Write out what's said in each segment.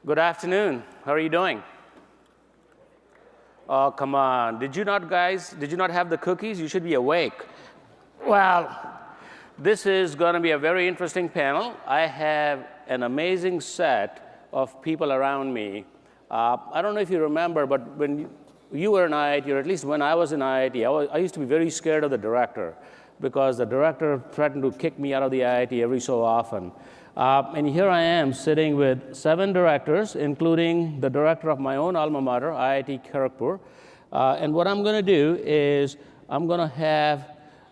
Good afternoon. How are you doing? Oh, come on. Did you not have the cookies? You should be awake. Well, this is going to be a very interesting panel. I have an amazing set of people around me. I don't know if you remember, but when you were in IIT, or at least when I was in IIT, I used to be very scared of the director because the director threatened to kick me out of the IIT every so often. And here I am sitting with 7 directors, including the director of my own alma mater, IIT Kharagpur. And what I'm going to do is I'm going to have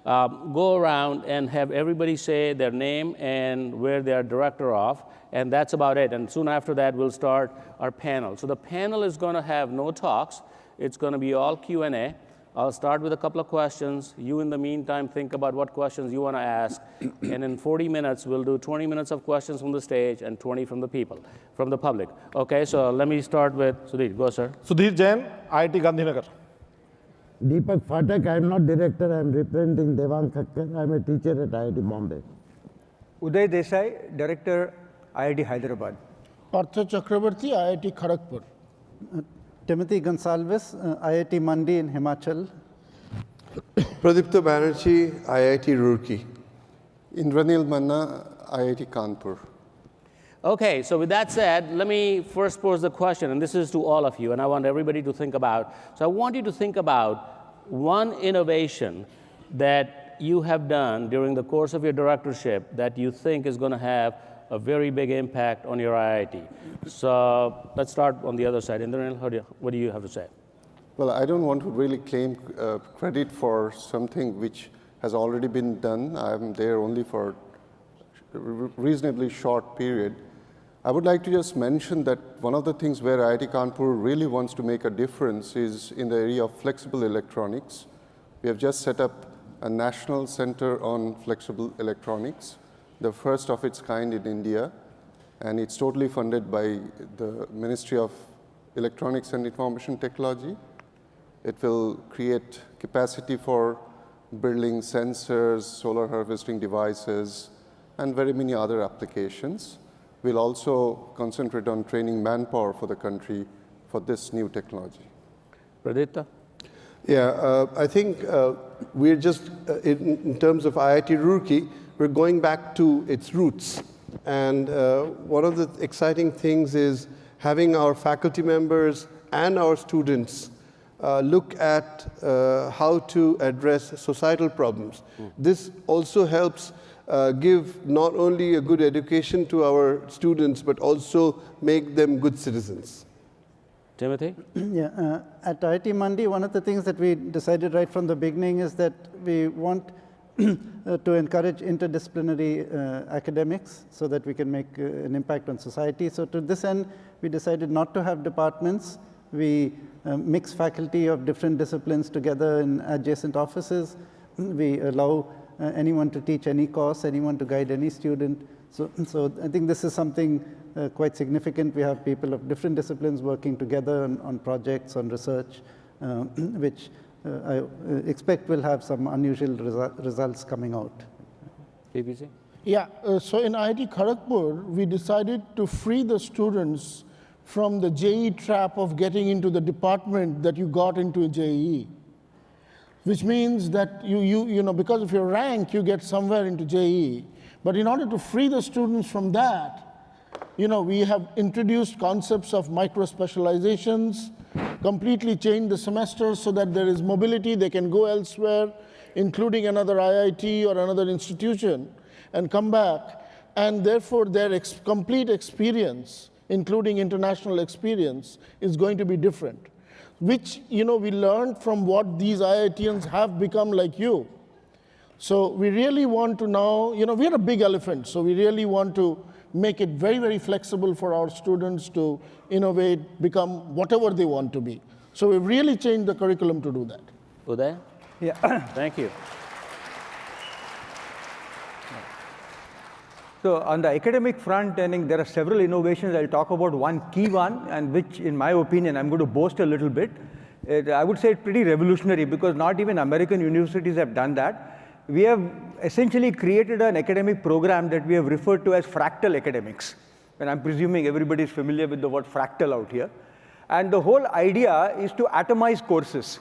go around and have everybody say their name and where they are director of, and that's about it. And soon after that, we'll start our panel. So the panel is going to have no talks. It's going to be all Q&A. I'll start with a couple of questions. You, in the meantime, think about what questions you want to ask. And in 40 minutes, we'll do 20 minutes of questions from the stage and 20 from the people, from the public. OK, so let me start with Sudhir. Go, sir. Sudhir Jain, IIT Gandhinagar. Deepak Phatak, I am not director. I am representing Devang Thakkar. I am a teacher at IIT Bombay. Uday Desai, director, IIT Hyderabad. Partha Chakrabarti, IIT Kharagpur. Timothy Gonsalves, IIT Mandi in Himachal. Pradipta Banerjee, IIT Roorkee. Indranil Manna, IIT Kanpur. OK, so with that said, let me first pose the question, and this is to all of you, and I want everybody to think about. So I want you to think about one innovation that you have done during the course of your directorship that you think is going to have a very big impact on your IIT. So let's start on the other side. Indranil, what do you have to say? Well, I don't want to really claim credit for something which has already been done. I'm there only for a reasonably short period. I would like to just mention that one of the things where IIT Kanpur really wants to make a difference is in the area of flexible electronics. We have just set up a national center on flexible electronics, the first of its kind in India, and it's totally funded by the Ministry of Electronics and Information Technology. It will create capacity for building sensors, solar harvesting devices, and very many other applications. We'll also concentrate on training manpower for the country for this new technology. Pradipta? Yeah, I think we're just, in terms of IIT Roorkee, we're going back to its roots. And one of the exciting things is having our faculty members and our students look at how to address societal problems. This also helps give not only a good education to our students, but also make them good citizens. Timothy? Yeah, at IIT Mandi, one of the things that we decided right from the beginning is that we want to encourage interdisciplinary academics so that we can make an impact on society. So to this end, we decided not to have departments. We mix faculty of different disciplines together in adjacent offices. We allow anyone to teach any course, anyone to guide any student. So I think this is something quite significant. We have people of different disciplines working together on projects, on research, which I expect will have some unusual results coming out. BBC? Yeah, so in IIT Kharagpur, we decided to free the students from the JEE trap of getting into the department that you got into JEE. Which means that you know, because of your rank, you get somewhere into JEE. But in order to free the students from that, you know, we have introduced concepts of micro-specializations, completely changed the semesters so that there is mobility. They can go elsewhere, including another IIT or another institution, and come back. And therefore, their complete experience, including international experience, is going to be different. Which, you know, we learned from what these IITians have become like you. So we really want to now, you know, we're a big elephant, so we really want to make it very, very flexible for our students to innovate, become whatever they want to be. So we've really changed the curriculum to do that. Uday? Yeah. Thank you. So on the academic front, I think there are several innovations. I'll talk about one key one, and which, in my opinion, I'm going to boast a little bit. I would say it's pretty revolutionary because not even American universities have done that. We have essentially created an academic program that we have referred to as fractal academics. And I'm presuming everybody's familiar with the word fractal out here. And the whole idea is to atomize courses.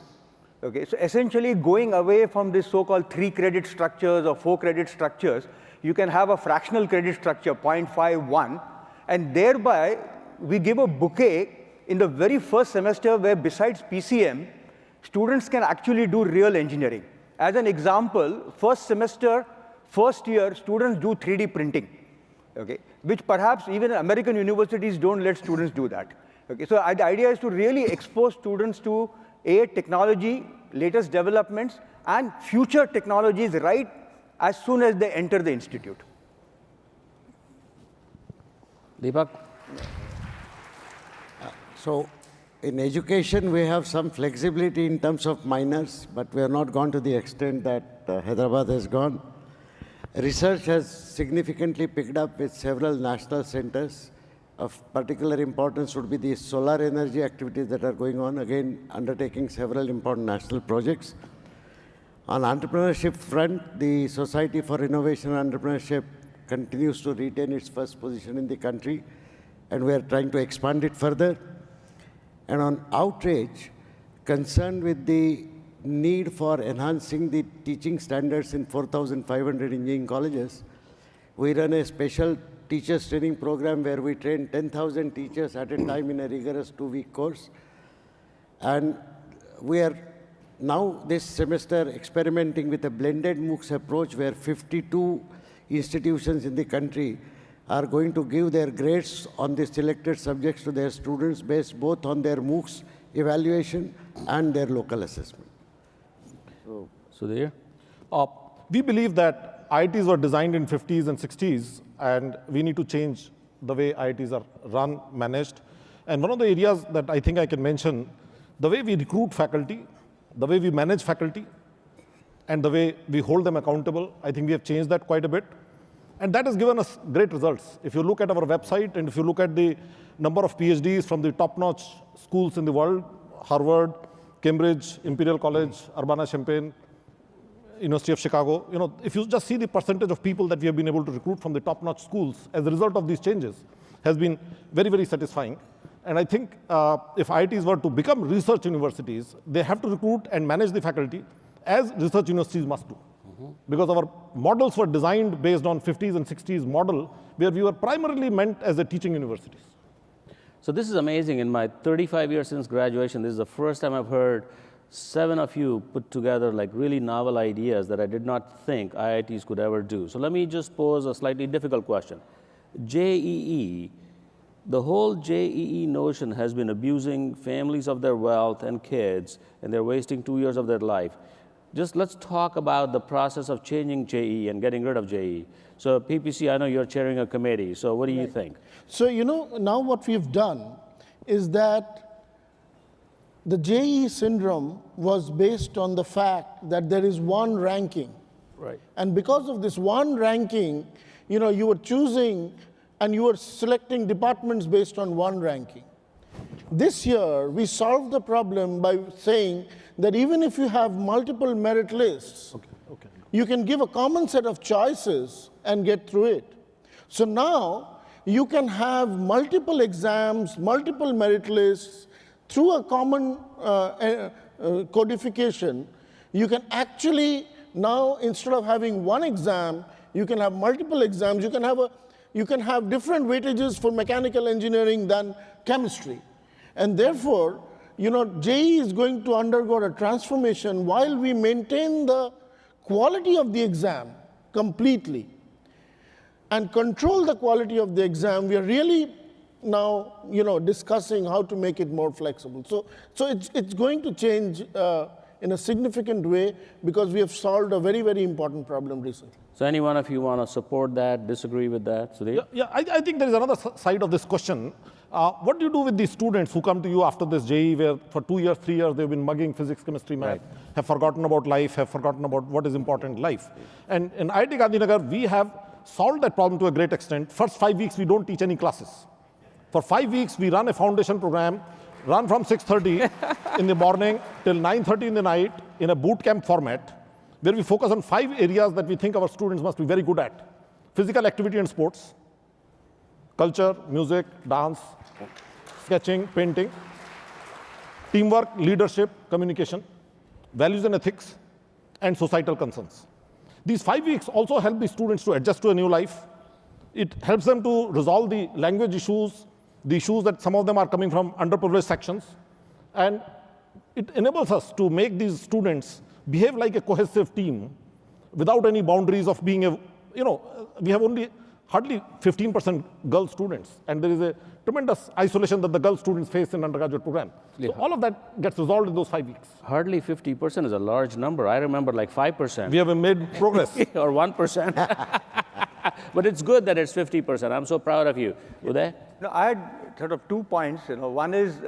Okay, so essentially going away from this so-called 3-credit structures or 4-credit structures, you can have a fractional credit structure, 0.51, and thereby we give a bouquet in the very first semester where besides PCM, students can actually do real engineering. As an example, first semester, first year, students do 3D printing, okay, which perhaps even American universities don't let students do that. Okay, so the idea is to really expose students to technology, latest developments, and future technologies right as soon as they enter the institute. Deepak? So in education, we have some flexibility in terms of minors, but we have not gone to the extent that Hyderabad has gone. Research has significantly picked up with several national centers. Of particular importance would be the solar energy activities that are going on, again, undertaking several important national projects. On entrepreneurship front, the Society for Innovation and Entrepreneurship continues to retain its first position in the country, and we are trying to expand it further. And on outreach, concerned with the need for enhancing the teaching standards in 4,500 engineering colleges, we run a special teachers training program where we train 10,000 teachers at a time in a rigorous 2-week course. And we are now this semester experimenting with a blended MOOCs approach where 52 institutions in the country are going to give their grades on the selected subjects to their students based both on their MOOCs evaluation and their local assessment. Sudhir? We believe that IITs were designed in 50s and 60s, and we need to change the way IITs are run, managed. And one of the areas that I think I can mention, the way we recruit faculty, the way we manage faculty, and the way we hold them accountable, I think we have changed that quite a bit. And that has given us great results. If you look at our website, and if you look at the number of PhDs from the top-notch schools in the world, Harvard, Cambridge, Imperial College, Urbana-Champaign, University of Chicago, if you just see the percentage of people that we have been able to recruit from the top-notch schools as a result of these changes has been very, very satisfying. And I think if IITs were to become research universities, they have to recruit and manage the faculty as research universities must do. Because our models were designed based on 50s and 60s model, where we were primarily meant as a teaching universities. So this is amazing. In my 35 years since graduation, this is the first time I've heard 7 of you put together like really novel ideas that I did not think IITs could ever do. So let me just pose a slightly difficult question. JEE, the whole JEE notion has been abusing families of their wealth and kids, and they're wasting 2 years of their life. Just let's talk about the process of changing JEE and getting rid of JEE. So PPC, I know you're chairing a committee, so what do you think? So, now what we've done is that the JEE syndrome was based on the fact that there is one ranking. Right. And because of this one ranking, you were choosing and you were selecting departments based on one ranking. This year, we solved the problem by saying that even if you have multiple merit lists, you can give a common set of choices and get through it. So now, you can have multiple exams, multiple merit lists, through a common codification. You can actually now, instead of having one exam, you can have multiple exams. You can have different weightages for mechanical engineering than chemistry. And therefore, JEE is going to undergo a transformation while we maintain the quality of the exam completely and control the quality of the exam. We are really now, discussing how to make it more flexible. So it's going to change in a significant way because we have solved a very, very important problem recently. So any one of you want to support that, disagree with that? Sudhir? Yeah, I think there is another side of this question. What do you do with these students who come to you after this JEE, where for 2 years, 3 years, they've been mugging physics, chemistry, math, have forgotten about life, have forgotten about what is important in life? And in IIT Gandhinagar, we have solved that problem to a great extent. First 5 weeks, we don't teach any classes. For 5 weeks, we run a foundation program, run from 6:30 in the morning till 9:30 in the night in a boot camp format, where we focus on 5 areas that we think our students must be very good at: physical activity and sports, culture, music, dance, sketching, painting, teamwork, leadership, communication, values and ethics, and societal concerns. These 5 weeks also help the students to adjust to a new life. It helps them to resolve the language issues, the issues that some of them are coming from underprivileged sections. And it enables us to make these students behave like a cohesive team without any boundaries of being a, we have only hardly 15% girl students, and there is a tremendous isolation that the girl students face in undergraduate program. So all of that gets resolved in those 5 weeks. Hardly 50% is a large number. I remember like 5%. We have made progress. Or 1%. But it's good that it's 50%. I'm so proud of you. Uday? No, I had sort of 2 points. One is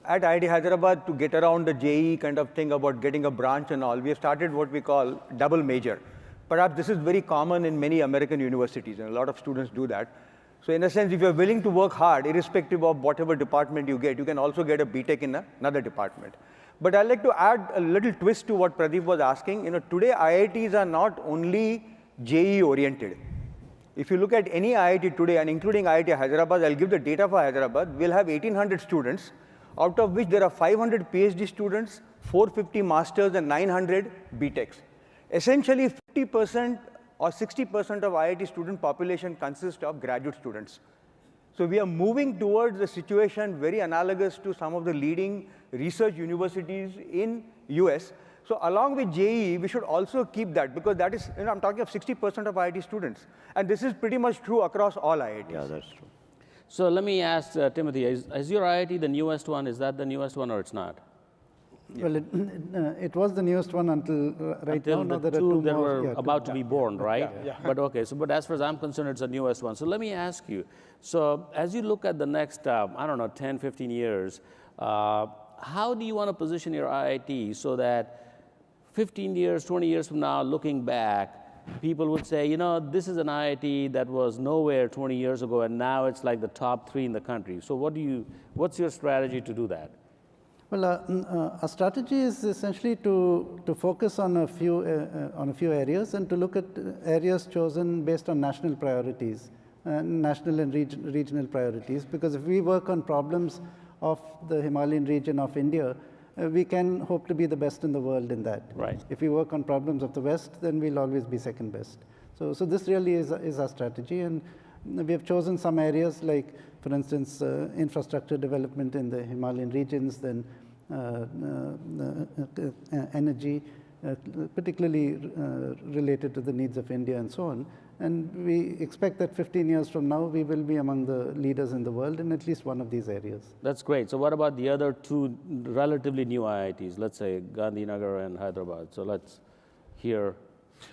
at IIT Hyderabad, to get around the JEE kind of thing about getting a branch and all, we have started what we call double major. Perhaps this is very common in many American universities, and a lot of students do that. So in a sense, if you're willing to work hard, irrespective of whatever department you get, you can also get a BTech in another department. But I'd like to add a little twist to what Pradeep was asking. Today IITs are not only JEE oriented. If you look at any IIT today, and including IIT Hyderabad, I'll give the data for Hyderabad, we'll have 1,800 students, out of which there are 500 PhD students, 450 masters, and 900 BTechs. Essentially, 50% or 60% of IIT student population consists of graduate students. So we are moving towards a situation very analogous to some of the leading research universities in US. So along with JEE, we should also keep that, because that is, I'm talking of 60% of IIT students. And this is pretty much true across all IITs. Yeah, that's true. So let me ask Timothy, is your IIT the newest one? Is that the newest one or it's not? Well, it was the newest one until right now. Until There the are two two that more. were about to be born, right? Yeah. But okay, but as far as I'm concerned, it's the newest one. So let me ask you, so as you look at the next, 10, 15 years, how do you want to position your IIT so that 15 years, 20 years from now, looking back, people would say, this is an IIT that was nowhere 20 years ago, and now it's like the top 3 in the country. So what's your strategy to do that? Well, our strategy is essentially to focus on a few areas, and to look at areas chosen based on national priorities, national and regional priorities. Because if we work on problems of the Himalayan region of India, we can hope to be the best in the world in that. Right. If we work on problems of the West, then we'll always be second best. So this really is our strategy, and we have chosen some areas like, for instance, infrastructure development in the Himalayan regions, then energy, particularly related to the needs of India and so on. And we expect that 15 years from now, we will be among the leaders in the world in at least one of these areas. That's great. So what about the other 2 relatively new IITs, let's say Gandhinagar and Hyderabad? So let's hear.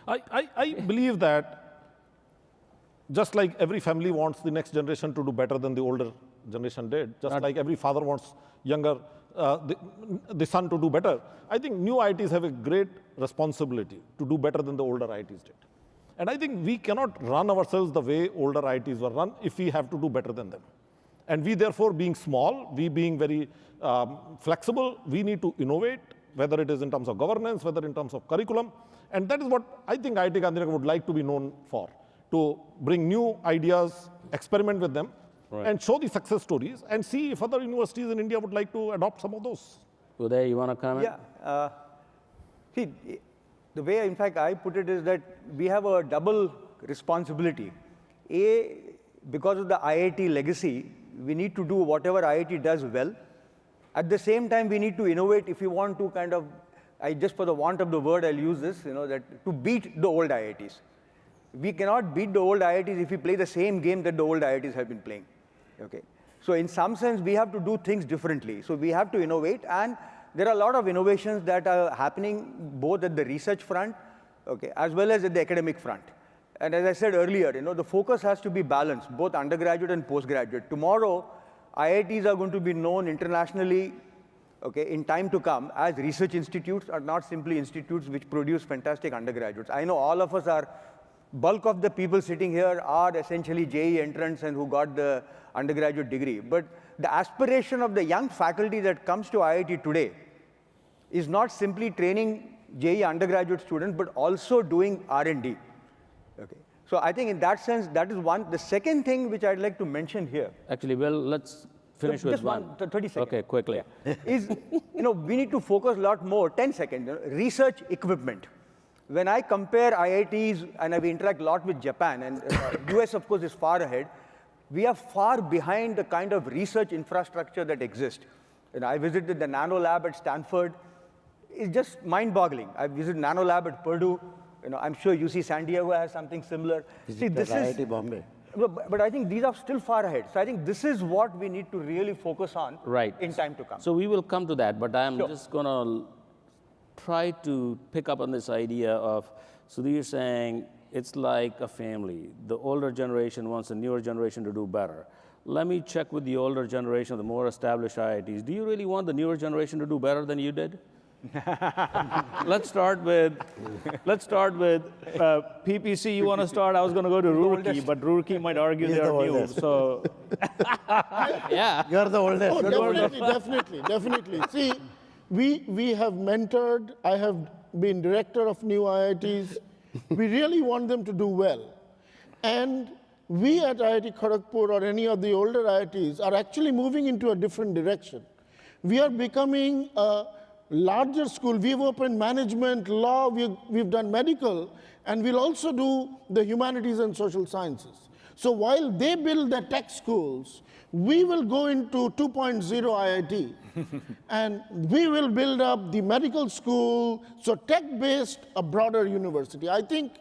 I believe that just like every family wants the next generation to do better than the older generation did, just like every father wants the son to do better, I think new IITs have a great responsibility to do better than the older IITs did. And I think we cannot run ourselves the way older IITs were run if we have to do better than them. And we therefore, being small, we being very flexible, we need to innovate, whether it is in terms of governance, whether in terms of curriculum. And that is what I think IIT Gandhinagar would like to be known for, to bring new ideas, experiment with them, and show the success stories, and see if other universities in India would like to adopt some of those. Uday, you want to comment? Yeah. See, the way, in fact, I put it is that we have a double responsibility. A, because of the IIT legacy, we need to do whatever IIT does well. At the same time, we need to innovate if we want to kind of, just for the want of the word, I'll use this, that to beat the old IITs. We cannot beat the old IITs if we play the same game that the old IITs have been playing. Okay. So in some sense, we have to do things differently. So we have to innovate, and there are a lot of innovations that are happening both at the research front, okay, as well as at the academic front. And as I said earlier, the focus has to be balanced, both undergraduate and postgraduate. Tomorrow, IITs are going to be known internationally, okay, in time to come as research institutes, are not simply institutes which produce fantastic undergraduates. I know all of us are, bulk of the people sitting here are essentially JEE entrants and who got the undergraduate degree. But the aspiration of the young faculty that comes to IIT today is not simply training JEE undergraduate students, but also doing R&D. Okay. So I think in that sense, that is one. The second thing which I'd like to mention here, Actually, well, let's finish with just one. 30 seconds. Okay, quickly. Is, we need to focus a lot more, 10 seconds, research equipment. When I compare IITs, and we interact a lot with Japan, and US, of course, is far ahead, we are far behind the kind of research infrastructure that exists. I visited the Nano Lab at Stanford. It's just mind-boggling. I visited Nano Lab at Purdue. I'm sure UC San Diego has something similar. See, this is IIT Bombay. But I think these are still far ahead. So I think this is what we need to really focus on in time to come. So we will come to that, but I'm Sure. just going to try to pick up on this idea of Sudhir saying it's like a family. The older generation wants the newer generation to do better. Let me check with the older generation, the more established IITs. Do you really want the newer generation to do better than you did? Let's start with PPC. You want to start? I was going to go to Roorkee, but Roorkee might argue they are new. So, yeah. You're the oldest. Oh, definitely. See, we have mentored. I have been director of new IITs. We really want them to do well. And we at IIT Kharagpur or any of the older IITs are actually moving into a different direction. We are becoming a larger school. We've opened management, law, we've done medical, and we'll also do the humanities and social sciences. So while they build the tech schools, we will go into 2.0 IIT, and we will build up the medical school, so tech-based, a broader university. I think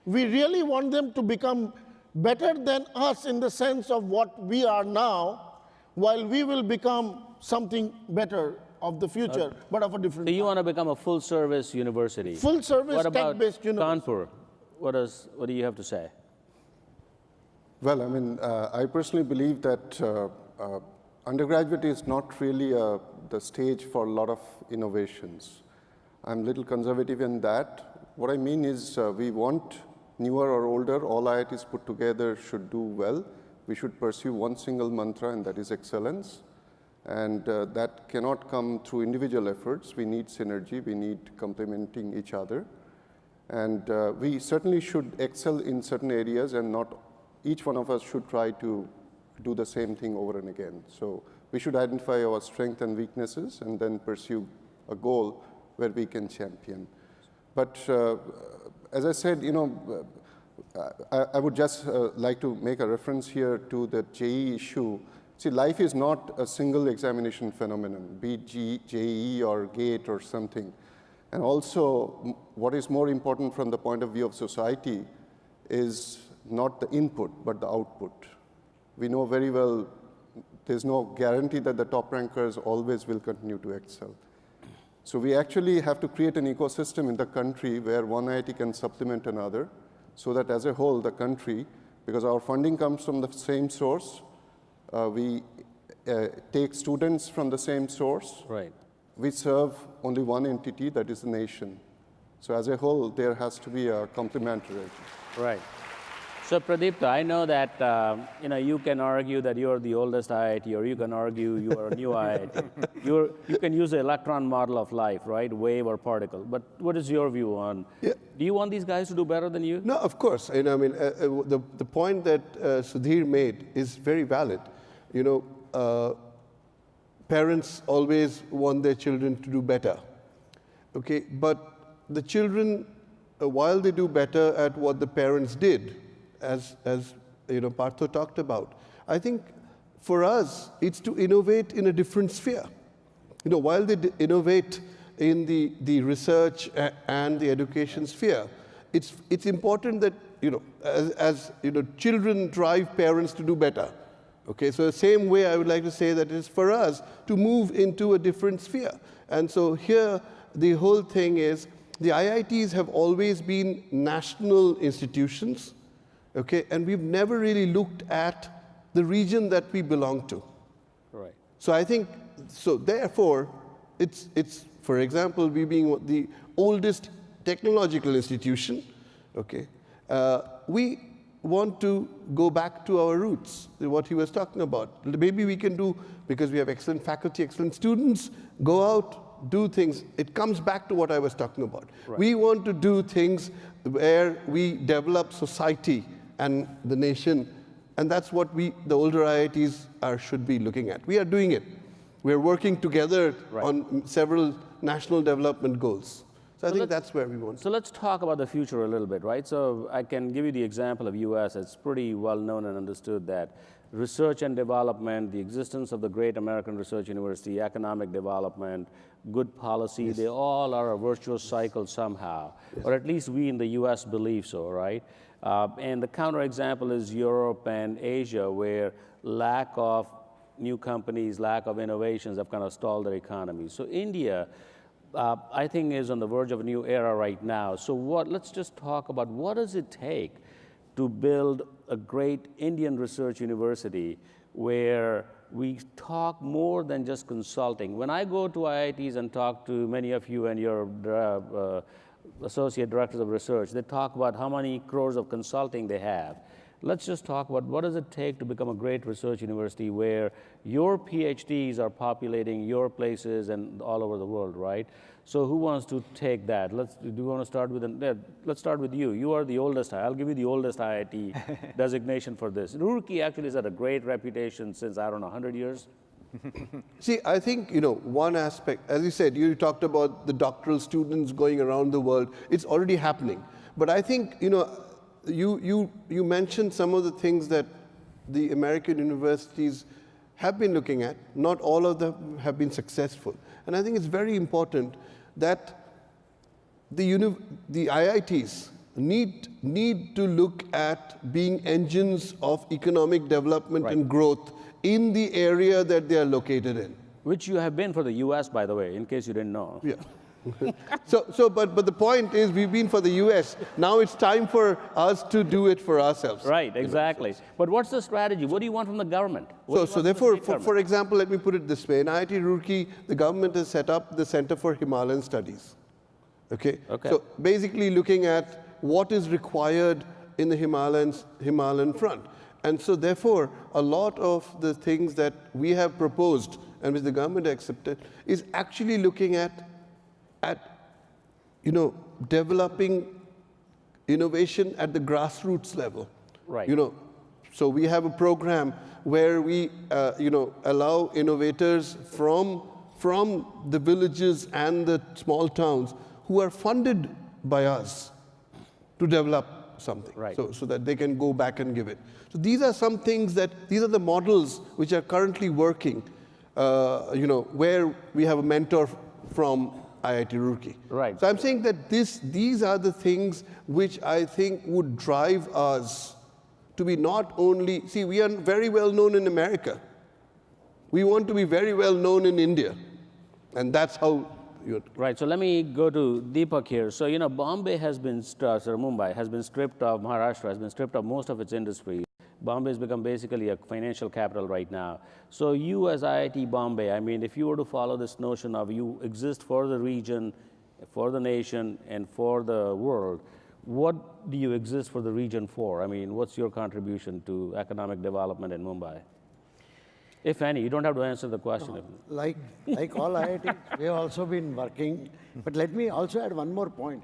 we really want them to become better than us in the sense of what we are now, while we will become something better of the future, but of a different So you kind. want to become a full-service university? Full-service, What about tech-based university. Kanpur? What do you have to say? Well, I mean, I personally believe that undergraduate is not really the stage for a lot of innovations. I'm a little conservative in that. What I mean is we want newer or older, all IITs put together should do well. We should pursue one single mantra, and that is excellence. And that cannot come through individual efforts. We need synergy. We need complementing each other. And we certainly should excel in certain areas, and not each one of us should try to do the same thing over and again. So we should identify our strengths and weaknesses and then pursue a goal where we can champion. But as I said, I would just like to make a reference here to the JEE issue. See, life is not a single examination phenomenon, be it JEE or GATE or something. And also, what is more important from the point of view of society is not the input, but the output. We know very well there's no guarantee that the top rankers always will continue to excel. So we actually have to create an ecosystem in the country where one IIT can supplement another, so that as a whole, the country, because our funding comes from the same source, we take students from the same source. Right. We serve only one entity, that is the nation. So as a whole, there has to be a complementarity. Right. So Pradipta, I know that you can argue that you're the oldest IIT, or you can argue you are a new IIT. You can use the electron model of life, right? Wave or particle. But what is your view on? Yeah. Do you want these guys to do better than you? No, of course. I mean, the point that Sudhir made is very valid. Parents always want their children to do better. Okay, but the children, while they do better at what the parents did, as Partho talked about, I think for us it's to innovate in a different sphere. While they innovate in the research and the education sphere, it's important that as children drive parents to do better. Okay, so the same way I would like to say that it is for us to move into a different sphere. And so here the whole thing is the IITs have always been national institutions, okay, and we've never really looked at the region that we belong to. Right. So I think, so therefore, it's for example, we being the oldest technological institution, okay, we want to go back to our roots, what he was talking about. Maybe we can do, because we have excellent faculty, excellent students, go out, do things, it comes back to what I was talking about. We want to do things where we develop society and the nation, and that's what the older IITs should be looking at. We are doing it. We're working together on several national development goals. So I think that's where we want. So let's talk about the future a little bit, right? So I can give you the example of US. It's pretty well known and understood that research and development, the existence of the great American Research University, economic development, good policy, they all are a virtuous cycle somehow. Or at least we in the US believe so, right? And the counterexample is Europe and Asia, where lack of new companies, lack of innovations have kind of stalled their economies. So India, I think, is on the verge of a new era right now. So let's just talk about what does it take to build a great Indian research university where we talk more than just consulting. When I go to IITs and talk to many of you and your associate directors of research, they talk about how many crores of consulting they have. Let's just talk about what does it take to become a great research university where your PhDs are populating your places and all over the world, right? So who wants to take that? Do you want to start with, let's start with you. You are the oldest. I'll give you the oldest IIT designation for this. Roorkee actually has had a great reputation since, I don't know, 100 years? See, I think, one aspect, as you said, you talked about the doctoral students going around the world. It's already happening. But I think, you mentioned some of the things that the American universities have been looking at. Not all of them have been successful. And I think it's very important that the IITs need to look at being engines of economic development and growth in the area that they are located in. Which you have been for the US, by the way, in case you didn't know. Yeah. But the point is, we've been for the US. Now it's time for us to do it for ourselves. Right, exactly. But what's the strategy? What do you want from the government? So therefore, for example, let me put it this way. In IIT Roorkee, the government has set up the Center for Himalayan Studies. Okay? So basically looking at what is required in the Himalayan front. And so therefore, a lot of the things that we have proposed and which the government accepted is actually looking at developing innovation at the grassroots level. Right. So we have a program where we, allow innovators from the villages and the small towns who are funded by us to develop something. Right. So that they can go back and give it. So these are some things these are the models which are currently working, where we have a mentor from IIT Roorkee. Right. So I'm saying that these are the things which I think would drive us to be not only, we are very well known in America. We want to be very well known in India. And that's how Right, so let me go to Deepak here. So, Bombay has been, Mumbai has been stripped of, Maharashtra has been stripped of most of its industries. Bombay has become basically a financial capital right now. So you as IIT Bombay, I mean, if you were to follow this notion of you exist for the region, for the nation, and for the world, what do you exist for the region for? I mean, what's your contribution to economic development in Mumbai? If any, you don't have to answer the question. Like all IITs, we have also been working. But let me also add one more point.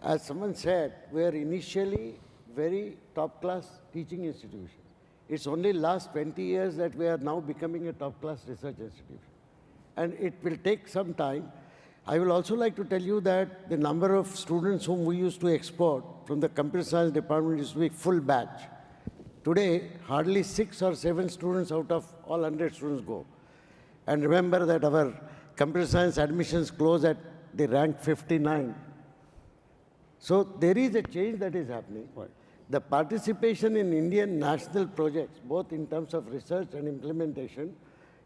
As someone said, we are initially very top-class teaching institution. It's only last 20 years that we are now becoming a top-class research institution. And it will take some time. I will also like to tell you that the number of students whom we used to export from the computer science department used to be full batch. Today, hardly 6 or 7 students out of all 100 students go. And remember that our computer science admissions close at the rank 59. So there is a change that is happening. Right. The participation in Indian national projects, both in terms of research and implementation,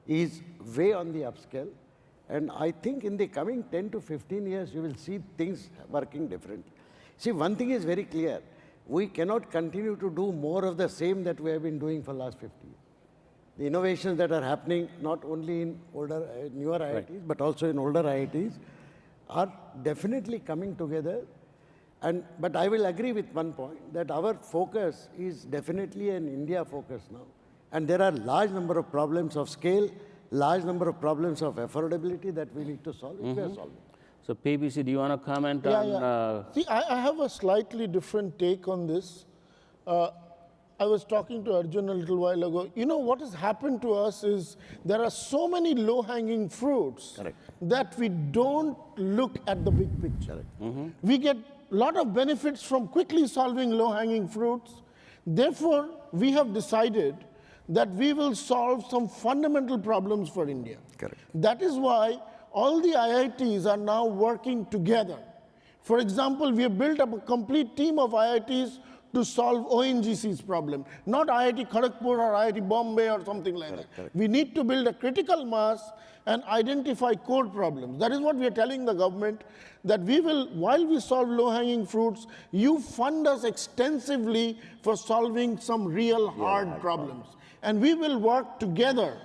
is way on the upscale. And I think in the coming 10 to 15 years, you will see things working differently. See, one thing is very clear. We cannot continue to do more of the same that we have been doing for the last 50 years. The innovations that are happening, not only in newer IITs, but also in older IITs, are definitely coming together. But I will agree with one point, that our focus is definitely an India focus now. And there are large number of problems of scale, large number of problems of affordability that we need to solve, we are solving. So PBC, do you want to comment Yeah, on? yeah. See, I have a slightly different take on this. I was talking to Arjun a little while ago. You know, what has happened to us is there are so many low-hanging fruits that we don't look at the big picture. We get a lot of benefits from quickly solving low-hanging fruits. Therefore, we have decided that we will solve some fundamental problems for India. Correct. That is why all the IITs are now working together. For example, we have built up a complete team of IITs to solve ONGC's problem, not IIT Kharagpur or IIT Bombay or something like that. Correct. We need to build a critical mass and identify core problems. That is what we are telling the government, that we will, while we solve low-hanging fruits, you fund us extensively for solving some real hard problems. And we will work together.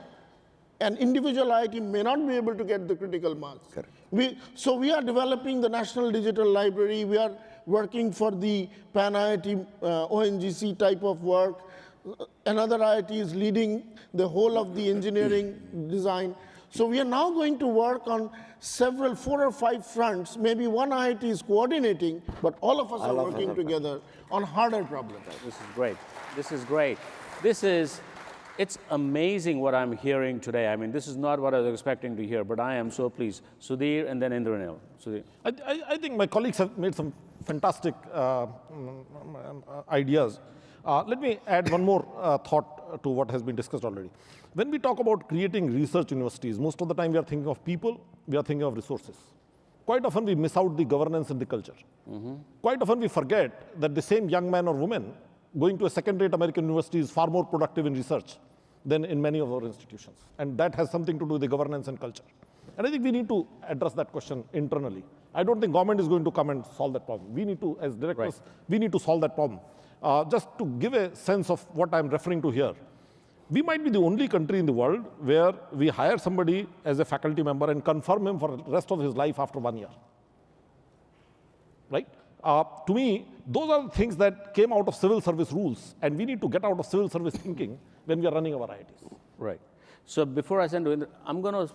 An individual IIT may not be able to get the critical mass. Correct. So we are developing the National Digital Library. We are working for the Pan-IIT ONGC type of work. Another IIT is leading the whole of the engineering design. So we are now going to work on several, 4 or 5 fronts. Maybe one IIT is coordinating, but all of us are working together on harder problems. This is great. This is great. It's amazing what I'm hearing today. I mean, this is not what I was expecting to hear, but I am so pleased. Sudhir and then Indranil. Sudhir. I think my colleagues have made some fantastic ideas. Let me add one more thought to what has been discussed already. When we talk about creating research universities, most of the time we are thinking of people, we are thinking of resources. Quite often we miss out the governance and the culture. Quite often we forget that the same young man or woman going to a second-rate American university is far more productive in research than in many of our institutions. And that has something to do with the governance and culture. And I think we need to address that question internally. I don't think government is going to come and solve that problem. We need to, as directors, we need to solve that problem. Just to give a sense of what I'm referring to here, we might be the only country in the world where we hire somebody as a faculty member and confirm him for the rest of his life after 1 year. Right? To me, those are the things that came out of civil service rules, and we need to get out of civil service thinking when we are running our IITs. Right. So before I send to Indra, I'm going to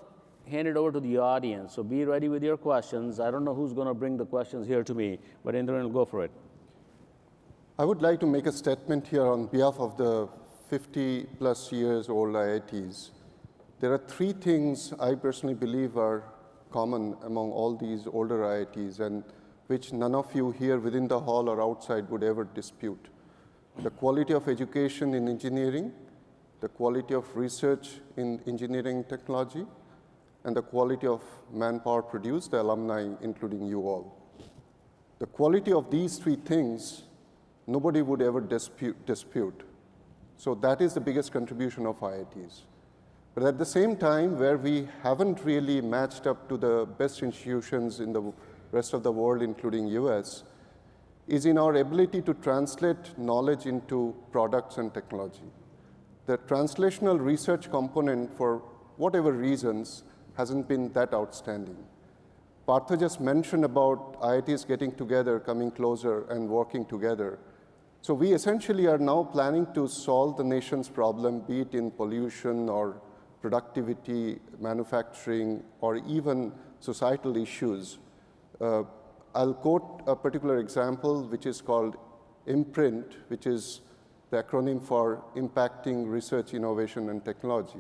hand it over to the audience. So be ready with your questions. I don't know who's going to bring the questions here to me, but Indra will go for it. I would like to make a statement here on behalf of the 50-plus years old IITs. There are 3 things I personally believe are common among all these older IITs, and which none of you here within the hall or outside would ever dispute. The quality of education in engineering, the quality of research in engineering technology, and the quality of manpower produced, the alumni, including you all. The quality of these 3 things, nobody would ever dispute. So that is the biggest contribution of IITs. But at the same time, where we haven't really matched up to the best institutions in the rest of the world, including US, is in our ability to translate knowledge into products and technology. The translational research component, for whatever reasons, hasn't been that outstanding. Partha just mentioned about IITs getting together, coming closer, and working together. So we essentially are now planning to solve the nation's problem, be it in pollution or productivity, manufacturing, or even societal issues. I'll quote a particular example, which is called IMPRINT, which is the acronym for Impacting Research, Innovation, and Technology.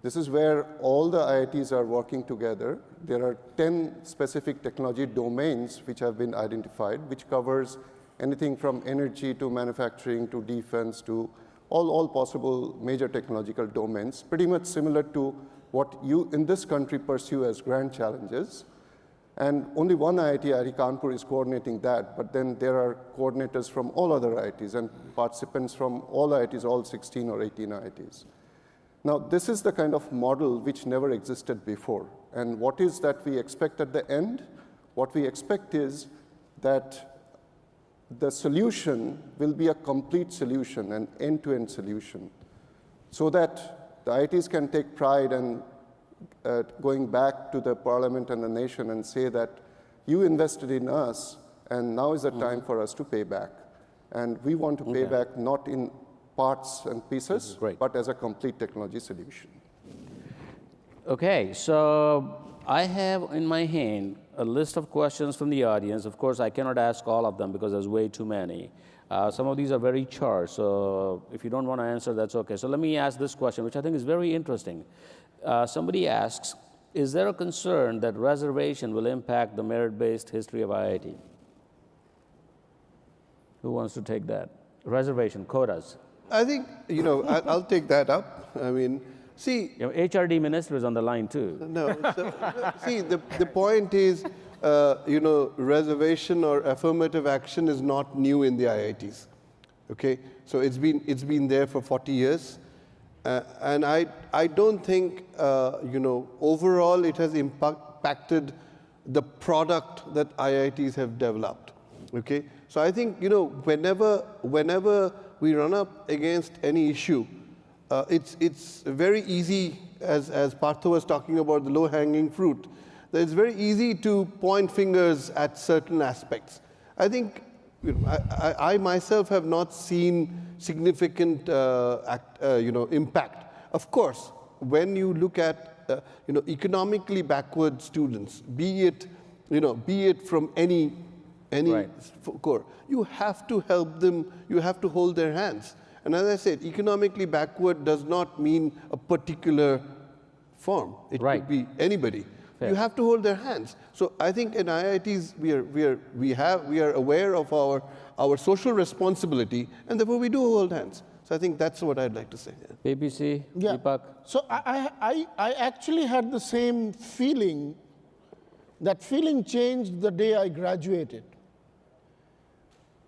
This is where all the IITs are working together. There are 10 specific technology domains which have been identified, which covers anything from energy to manufacturing to defense to all possible major technological domains, pretty much similar to what you in this country pursue as grand challenges. And only one IIT, IIT Kanpur, is coordinating that, but then there are coordinators from all other IITs and participants from all IITs, all 16 or 18 IITs. Now, this is the kind of model which never existed before. And what is that we expect at the end? What we expect is that the solution will be a complete solution, an end-to-end solution, so that the IITs can take pride and going back to the parliament and the nation and say that you invested in us, and now is the time for us to pay back. And we want to pay back not in parts and pieces, but as a complete technology solution. Okay, so I have in my hand a list of questions from the audience. Of course, I cannot ask all of them because there's way too many. Some of these are very charged, so if you don't want to answer, that's okay. So let me ask this question, which I think is very interesting. Somebody asks, is there a concern that reservation will impact the merit-based history of IIT? Who wants to take that? Reservation, quotas. I think, I'll take that up. I mean, see, HRD minister is on the line too. no, see, the point is, reservation or affirmative action is not new in the IITs. Okay, so it's been there for 40 years, and I don't think overall it has impacted the product that IITs have developed. Okay, so I think whenever we run up against any issue, it's very easy, as Partha was talking about the low-hanging fruit, that it's very easy to point fingers at certain aspects. I think I myself have not seen significant impact. Of course, when you look at economically backward students, be it from any Right. core, you have to help them, you have to hold their hands. And as I said, economically backward does not mean a particular form. It Right. could be anybody. Fair. You have to hold their hands. So I think in IITs we are aware of our social responsibility, and therefore we do hold hands. So I think that's what I'd like to say. PPC, Yeah. Deepak? So I actually had the same feeling. That feeling changed the day I graduated.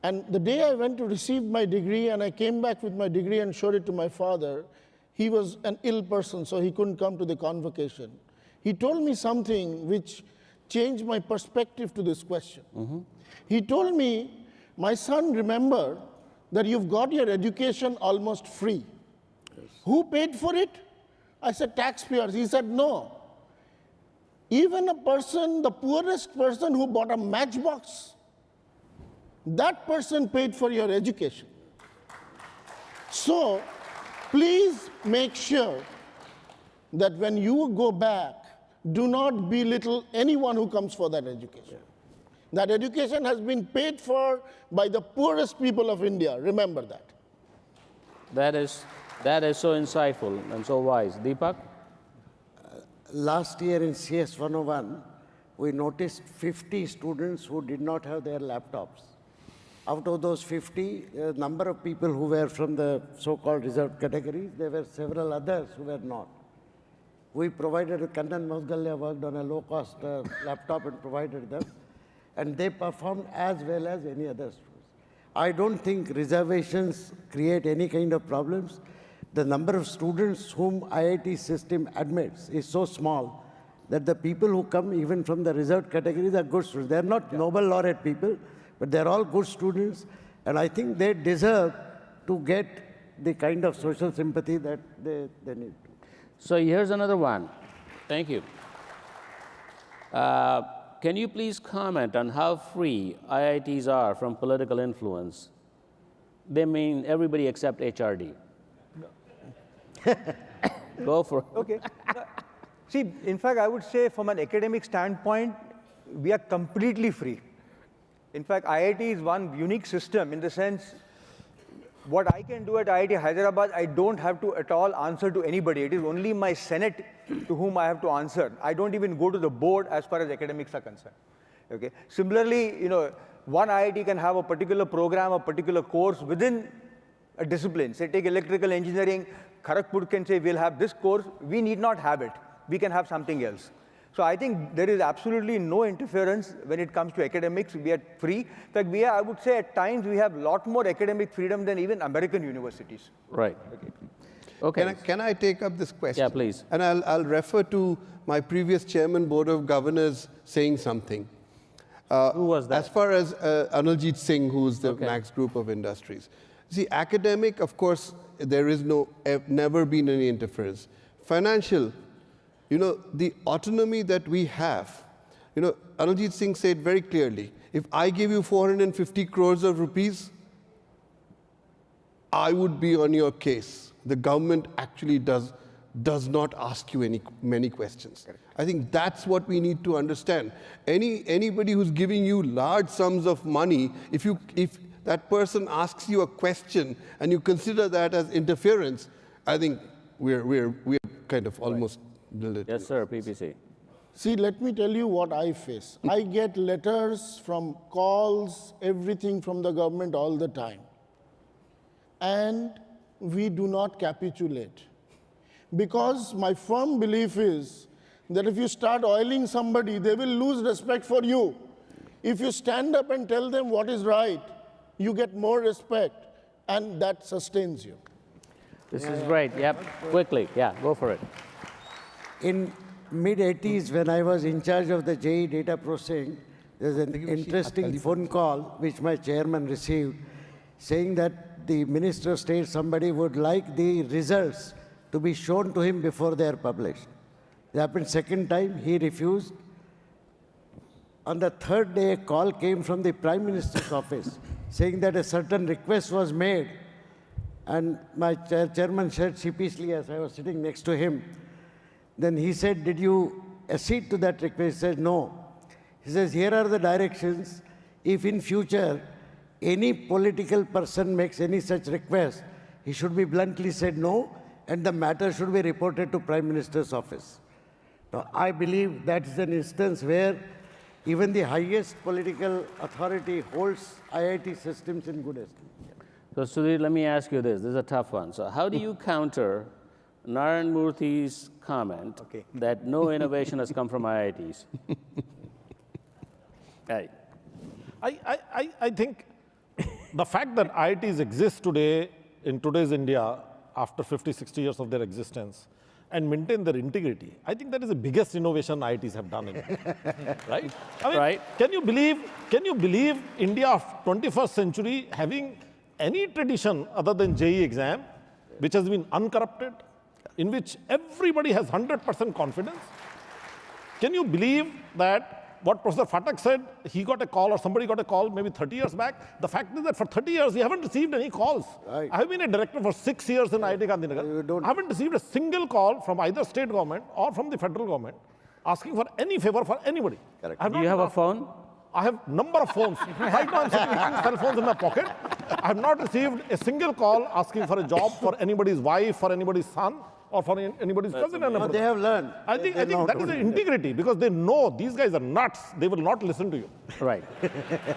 And the day I went to receive my degree and I came back with my degree and showed it to my father, he was an ill person, so he couldn't come to the convocation. He told me something which changed my perspective to this question. He told me, my son, remember that you've got your education almost free. Who paid for it? I said, taxpayers. He said, no. Even a person, the poorest person who bought a matchbox, that person paid for your education. So please make sure that when you go back, do not belittle anyone who comes for that education. That education has been paid for by the poorest people of India. Remember that. That is so insightful and so wise. Deepak? Last year in CS 101, we noticed 50 students who did not have their laptops. Out of those 50, a number of people who were from the so-called reserved categories, there were several others who were not. We provided, Kannan Moudgalya worked on a low-cost laptop and provided them, and they performed as well as any other students. I don't think reservations create any kind of problems. The number of students whom IIT system admits is so small that the people who come even from the reserved categories are good students. They're not Nobel laureate people, but they're all good students, and I think they deserve to get the kind of social sympathy that they need. So here's another one. Thank you. Can you please comment on how free IITs are from political influence? They mean everybody except HRD. Go for it. Okay. See, in fact, I would say from an academic standpoint, we are completely free. In fact, IIT is one unique system in the sense, what I can do at IIT Hyderabad, I don't have to at all answer to anybody. It is only my Senate to whom I have to answer. I don't even go to the board as far as academics are concerned. Okay. Similarly, one IIT can have a particular program, a particular course within a discipline. Say, take electrical engineering, Kharagpur can say, we'll have this course. We need not have it. We can have something else. So I think there is absolutely no interference when it comes to academics. We are free. In fact, I would say at times we have a lot more academic freedom than even American universities. Right. Okay. Can I take up this question? Yeah, please. And I'll refer to my previous chairman, Board of Governors, saying something. Who was that? As far as Aniljeet Singh, who's the Okay. Max Group of Industries. See, academic, of course, there is never been any interference. Financial, the autonomy that we have, Aniljeet Singh said very clearly, if I give you 450 crores of rupees, I would be on your case. The government actually does does not ask you many questions. I think that's what we need to understand. Anybody who's giving you large sums of money, if that person asks you a question and you consider that as interference, I think we're kind of almost built. Yes, sir, PPC. See, let me tell you what I face. I get letters from calls, everything from the government all the time. And we do not capitulate. Because my firm belief is that if you start oiling somebody, they will lose respect for you. If you stand up and tell them what is right, you get more respect, and that sustains you. This is great. Yep. Quickly. Yeah, go for it. In mid-80s, when I was in charge of the JEE data processing, there's an interesting phone call which my chairman received saying that the Minister of State, somebody would like the results to be shown to him before they are published. It happened second time, he refused. On the third day, a call came from the Prime Minister's office saying that a certain request was made. And my chairman said sheepishly as I was sitting next to him, then he said, did you accede to that request? He said, no. He says, here are the directions. If in future any political person makes any such request, he should be bluntly said no, and the matter should be reported to Prime Minister's office. Now, I believe that is an instance where even the highest political authority holds IIT systems in good esteem. So, Sudhir, let me ask you this. This is a tough one. So, how do you counter Narayan Murthy's comment that no innovation has come from IITs? Hey. I think the fact that IITs exist today in today's India after 50, 60 years of their existence and maintain their integrity, I think that is the biggest innovation IITs have done in India, right? I mean, Right. Can you believe India of 21st century having any tradition other than JEE exam, which has been uncorrupted, in which everybody has 100% confidence? Can you believe that what Professor Phatak said, he got a call or somebody got a call maybe 30 years back? The fact is that for 30 years, we haven't received any calls. Right. I have been a director for 6 years in IIT Gandhinagar. I haven't received a single call from either state government or from the federal government asking for any favor for anybody. Correct. Do you have a phone? I have number of phones. Right now I'm sitting with 2 cell phones in my pocket. I have not received a single call asking for a job for anybody's wife, for anybody's son, or for anybody's cousin. No, they have learned. I think They know that how is to the do it. integrity, because they know these guys are nuts. They will not listen to you. Right.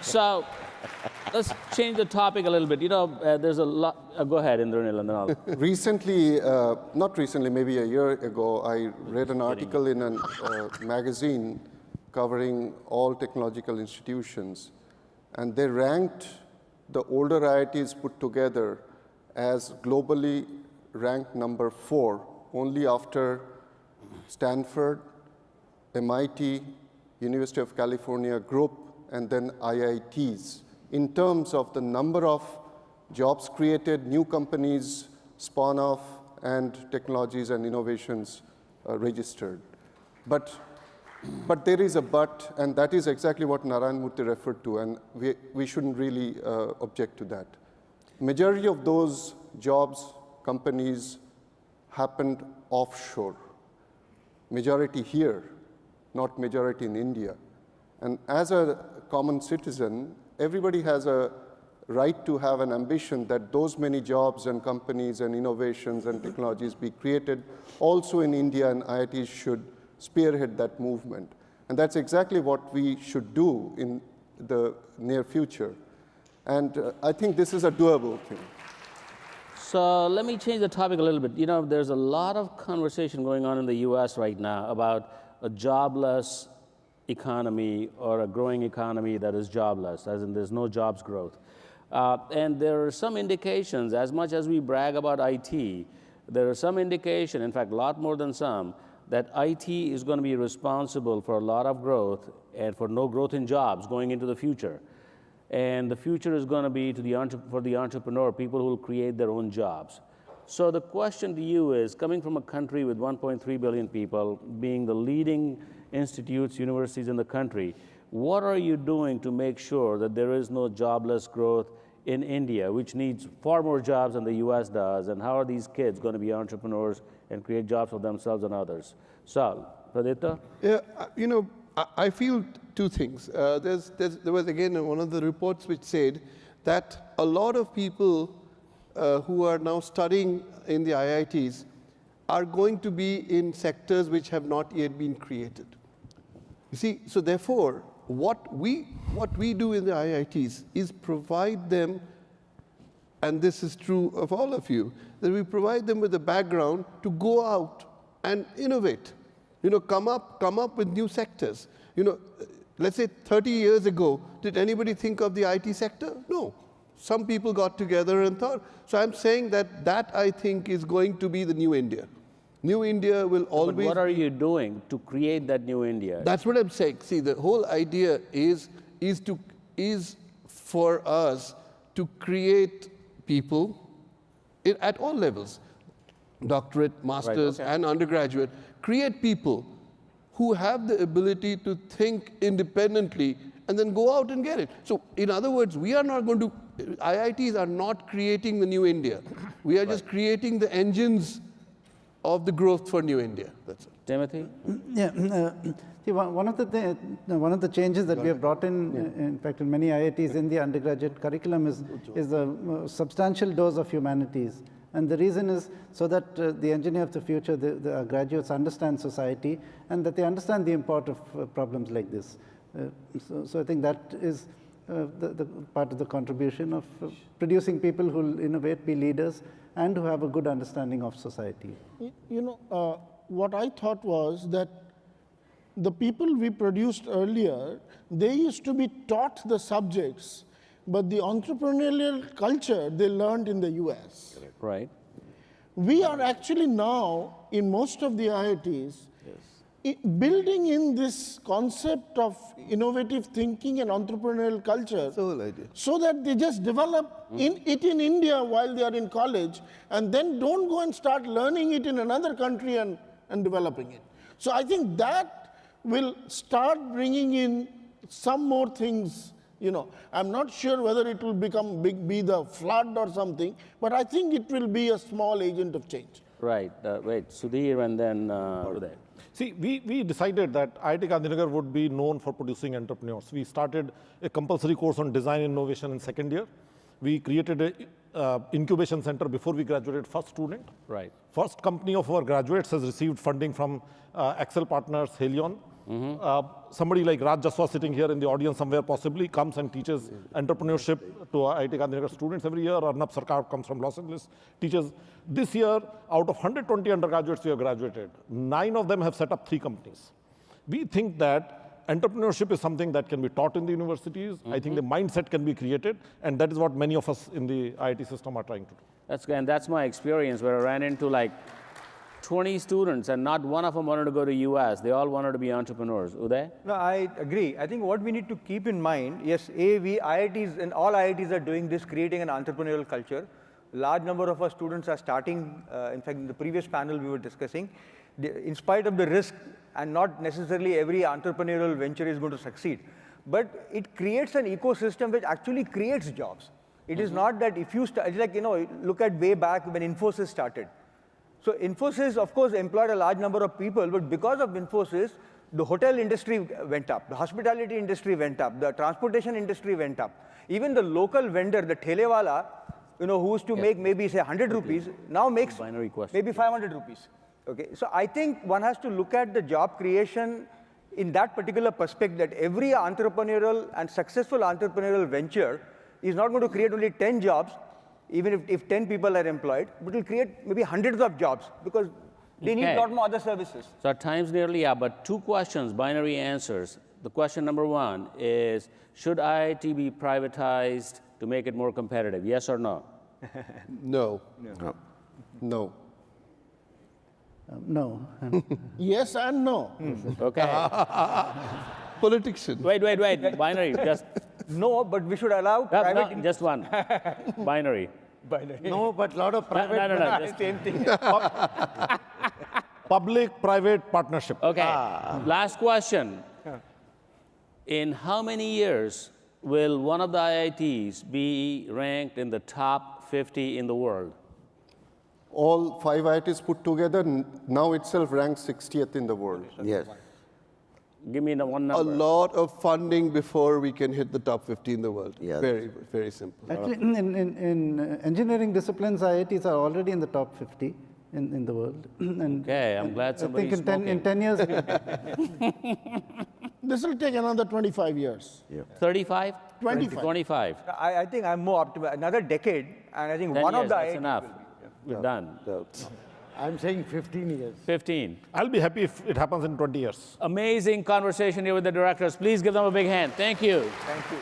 So, let's change the topic a little bit. You know, there's a lot. Go ahead, Indranil, and then I'll. Recently, not recently, maybe a year ago, I read an article in a magazine covering all technological institutions, and they ranked the older IITs put together as globally ranked number 4, only after Stanford, MIT, University of California group, and then IITs, in terms of the number of jobs created, new companies spawn off, and technologies and innovations registered. But there is a but, and that is exactly what Narayan Murthy referred to, and we shouldn't really object to that. Majority of those jobs, companies happened offshore. Majority here, not majority in India. And as a common citizen, everybody has a right to have an ambition that those many jobs and companies and innovations and technologies be created also in India, and IITs should spearhead that movement. And that's exactly what we should do in the near future. And I think this is a doable thing. So let me change the topic a little bit. You know, there's a lot of conversation going on in the US right now about a jobless economy or a growing economy that is jobless, as in there's no jobs growth. And there are some indications, as much as we brag about IT, there are some indication, in fact, a lot more than some, that IT is going to be responsible for a lot of growth and for no growth in jobs going into the future. And the future is going to be for the entrepreneur, people who will create their own jobs. So the question to you is, coming from a country with 1.3 billion people, being the leading institutes, universities in the country, what are you doing to make sure that there is no jobless growth in India, which needs far more jobs than the US does, and how are these kids going to be entrepreneurs and create jobs for themselves and others? So, Pradipta? Yeah, I feel two things. There was, again, one of the reports which said that a lot of people who are now studying in the IITs are going to be in sectors which have not yet been created. You see, so therefore, what we do in the IITs is provide them, and this is true of all of you, that we provide them with a background to go out and innovate. Come up with new sectors. Let's say 30 years ago, did anybody think of the IT sector? No. Some people got together and thought. So I'm saying that I think is going to be the new India. New India will always. But what are you doing to create that new India? That's what I'm saying. See, the whole idea is for us to create people at all levels, doctorate, masters, okay. and undergraduate. Create people who have the ability to think independently and then go out and get it. So, in other words, we are not going to. IITs are not creating the new India. We are just creating the engines of the growth for new India. That's it. Timothy? Yeah. See, one of the changes that we have brought in fact, in many IITs in the undergraduate curriculum is a substantial dose of humanities. And the reason is so that the engineer of the future, the graduates understand society and that they understand the import of problems like this. So I think that is the part of the contribution of producing people who will innovate, be leaders, and who have a good understanding of society. What I thought was that the people we produced earlier, they used to be taught the subjects, but the entrepreneurial culture they learned in the US. Right. We are actually now, in most of the IITs, building in this concept of innovative thinking and entrepreneurial culture so that they just develop it in India while they are in college and then don't go and start learning it in another country and developing it. So I think that will start bringing in some more things. I'm not sure whether it will be the flood or something, but I think it will be a small agent of change. Right. Wait, Sudhir and then Uday. See, we decided that IIT Gandhinagar would be known for producing entrepreneurs. We started a compulsory course on design innovation in second year. We created an incubation center before we graduated first student. Right. First company of our graduates has received funding from Excel Partners, Helion. Somebody like Raj Jaswa sitting here in the audience somewhere possibly comes and teaches entrepreneurship to IIT Gandhinagar students every year. Arnab Sarkar comes from Los Angeles, teaches. This year, out of 120 undergraduates we have graduated, 9 of them have set up 3 companies. We think that entrepreneurship is something that can be taught in the universities. I think the mindset can be created, and that is what many of us in the IIT system are trying to do. That's good, and that's my experience where I ran into like 20 students and not one of them wanted to go to US. They all wanted to be entrepreneurs. Uday? No, I agree. I think what we need to keep in mind, yes, IITs and all IITs are doing this, creating an entrepreneurial culture. Large number of our students are starting, in fact, in the previous panel we were discussing, in spite of the risk, and not necessarily every entrepreneurial venture is going to succeed, but it creates an ecosystem which actually creates jobs. It is not that if you start, like, look at way back when Infosys started. So Infosys, of course, employed a large number of people, but because of Infosys, the hotel industry went up, the hospitality industry went up, the transportation industry went up. Even the local vendor, the thelewala, who used to make maybe, say, 100 rupees, now makes maybe 500 rupees. Okay, so I think one has to look at the job creation in that particular perspective, that every entrepreneurial and successful entrepreneurial venture is not going to create only 10 jobs, even if 10 people are employed, but it will create maybe hundreds of jobs because they need a lot more other services. So our time's nearly up, but 2 questions, binary answers. The question number 1 is, should IIT be privatized to make it more competitive? Yes or no? No. No. No. Yes and no. Okay. Politics. Wait. Binary. Just No, but we should allow private. no, just one. Binary. No, but a lot of private. No. Just, Same thing. Public-private partnership. okay. Last question. In how many years will one of the IITs be ranked in the top 50 in the world? All 5 IITs put together now itself ranks 60th in the world. Yes. Give me the one A number. lot of funding before we can hit the top 50 in the world. Yeah. Very, very simple. Actually, in engineering disciplines, IITs are already in the top 50 in the world. And Okay, I'm glad I somebody's think in 10 years, This will take another 25 years. 35? 25. 25. I think I'm more optimistic. Another decade, and I think 10 one years, of the that's IITs enough. will be. We're done. I'm saying 15 years. 15. I'll be happy if it happens in 20 years. Amazing conversation here with the directors. Please give them a big hand. Thank you. Thank you.